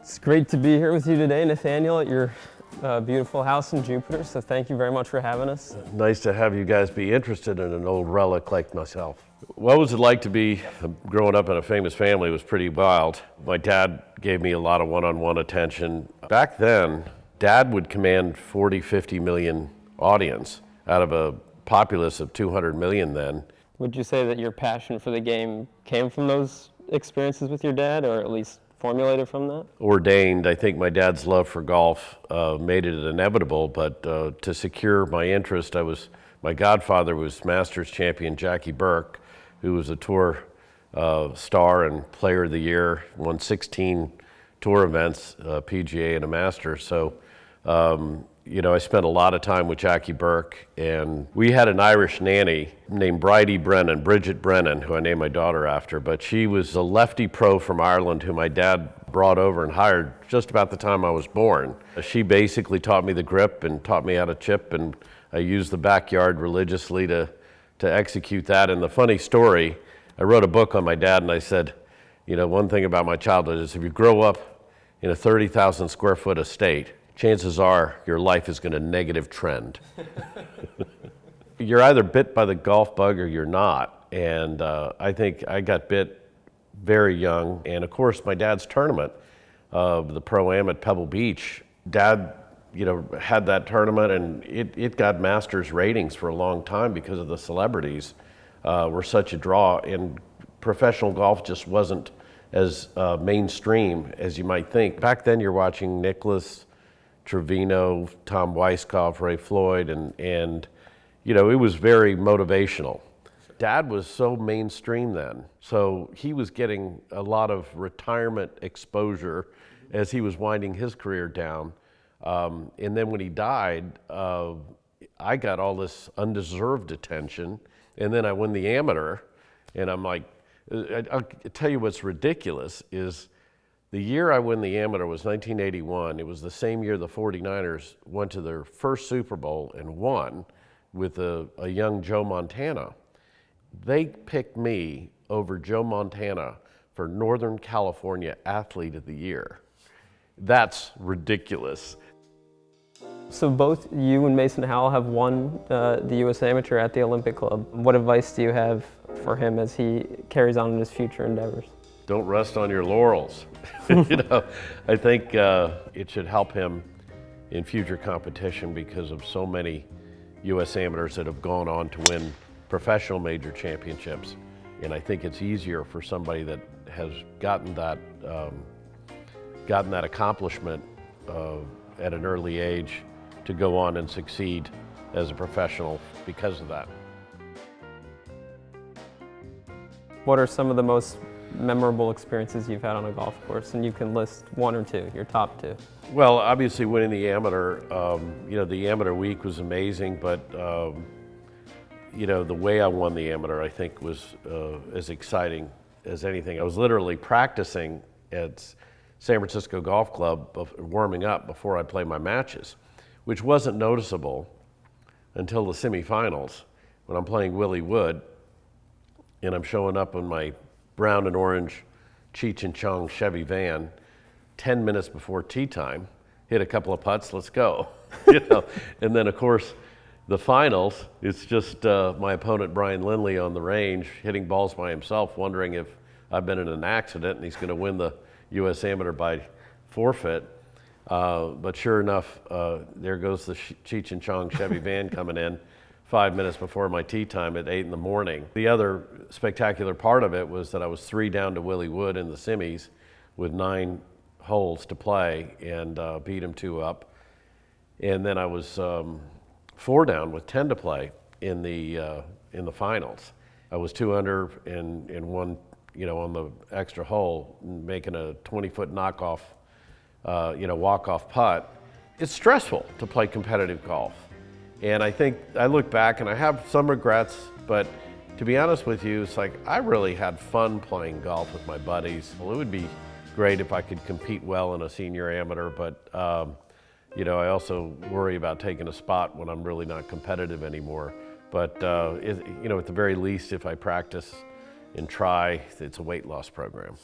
It's great to be here with you today, Nathaniel, at your beautiful house in Jupiter, so thank you very much for having us. Nice to have you guys be interested in an old relic like myself. What was it like to be growing up in a famous family? It was pretty wild. My dad gave me a lot of one-on-one attention. Back then, Dad would command 40, 50 million audience out of a populace of 200 million then. Would you say that your passion for the game came from those experiences with your dad, or at least formulated from that? Ordained. I think my dad's love for golf made it inevitable, but to secure my interest, my godfather was Masters champion Jackie Burke, who was a tour star and player of the year, won 16 tour events, PGA and a Masters. So, I spent a lot of time with Jackie Burke, and we had an Irish nanny named Bridie Brennan, Bridget Brennan, who I named my daughter after, but she was a lefty pro from Ireland who my dad brought over and hired just about the time I was born. She basically taught me the grip and taught me how to chip, and I used the backyard religiously to execute that. And the funny story, I wrote a book on my dad, and I said, one thing about my childhood is if you grow up in a 30,000 square foot estate, chances are your life is going to negative trend. You're either bit by the golf bug or you're not. And I think I got bit very young. And of course, my dad's tournament, the Pro-Am at Pebble Beach, Dad, had that tournament, and it got Masters ratings for a long time because of the celebrities were such a draw. And professional golf just wasn't as mainstream as you might think. Back then, you're watching Nicklaus, Trevino, Tom Weiskopf, Ray Floyd, and it was very motivational. Dad was so mainstream then, so he was getting a lot of retirement exposure as he was winding his career down. And then when he died, I got all this undeserved attention, and then I won the amateur, and I'm like, I'll tell you what's ridiculous is the year I won the amateur was 1981. It was the same year the 49ers went to their first Super Bowl and won with a young Joe Montana. They picked me over Joe Montana for Northern California Athlete of the Year. That's ridiculous. So both you and Mason Howell have won the U.S. Amateur at the Olympic Club. What advice do you have for him as he carries on in his future endeavors? Don't rest on your laurels. I think it should help him in future competition because of so many U.S. amateurs that have gone on to win professional major championships. And I think it's easier for somebody that has gotten that accomplishment at an early age to go on and succeed as a professional because of that. What are some of the most memorable experiences you've had on a golf course? And you can list one or two, your top two. Well, obviously winning the amateur, the amateur week was amazing, but the way I won the amateur, I think, was as exciting as anything. I was literally practicing at San Francisco Golf Club, warming up before I played my matches, which wasn't noticeable until the semifinals when I'm playing Willie Wood and I'm showing up in my brown and orange Cheech and Chong Chevy van 10 minutes before tee time, hit a couple of putts, let's go. And then of course the finals, it's just my opponent Brian Lindley on the range hitting balls by himself, wondering if I've been in an accident and he's going to win the U.S. Amateur by forfeit. But sure enough, there goes the Cheech and Chong Chevy van coming in 5 minutes before my tee time at 8 in the morning. The other spectacular part of it was that I was 3 down to Willie Wood in the semis with 9 holes to play and beat him 2 up. And then I was 4 down with 10 to play in the finals. I was 2 under and one, on the extra hole, making a 20-foot knockoff, walk-off putt. It's stressful to play competitive golf. And I think I look back and I have some regrets, but to be honest with you, it's like I really had fun playing golf with my buddies. Well, it would be great if I could compete well in a senior amateur, but I also worry about taking a spot when I'm really not competitive anymore. But at the very least, if I practice and try, it's a weight loss program.